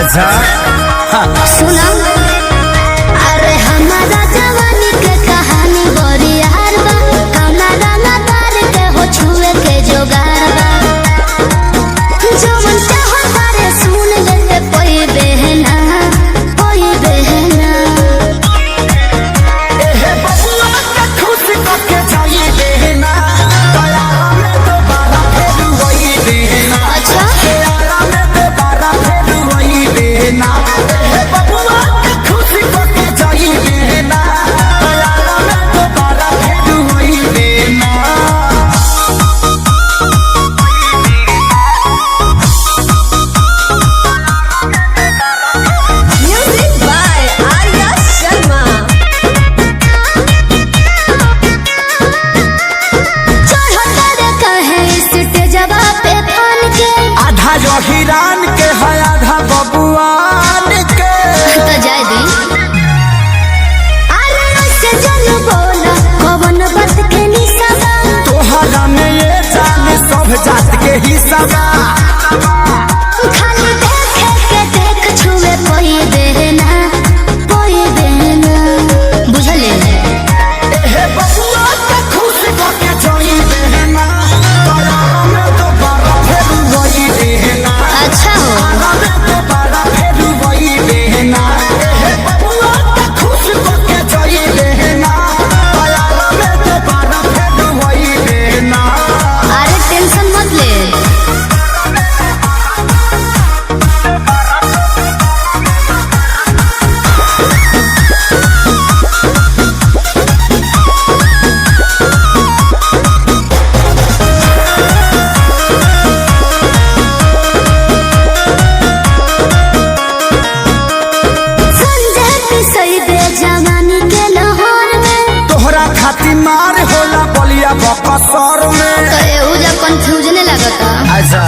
अच्छा सुना, अरे हमारा जवानी के कहानी बड़ी यार बा, कौना रंगदार के हो छुए के जोगार बा, जो मन चाहो तारे सुन लेते कोई बहना कोई बहना। एहे बबुआ के खुश करके जाई बहना, दया में दोबारा फिर वही बहना। अच्छा दया में दोबारा फिर वही बहना। एहे बबुआ के खुश करके जाई बहना, दया में दोबारा फिर वही बहना। Music by Arya Sharma. चढ़ो तारे कहे स्टेजवा पे फान के, आधा जो हिरान के है आधा बबुआन के। तो जाए दी। अरे ऐसे जन बोला कौन बात के निशाबा, तोहरा में ये जान सब जात के हिस्सा बा। खाली देखे के देख छुए कोई बहना बुझले। एहे बबुआ के खुश करके जाई बहना, दया में दोबारा फिर वही बहना। अच्छा हो, दया में दोबारा फिर वही बहना। एहे बबुआ के खुश करके जाई बहना, दया में दोबारा फिर वही बहना। अरे टेंशन मत ले। संजय पिसई दे जवानी के लाहौर में, तोहरा खातिर मार होला बलिया बकसर में। तो एहू जा कंफ्यूजने लगता। अच्छा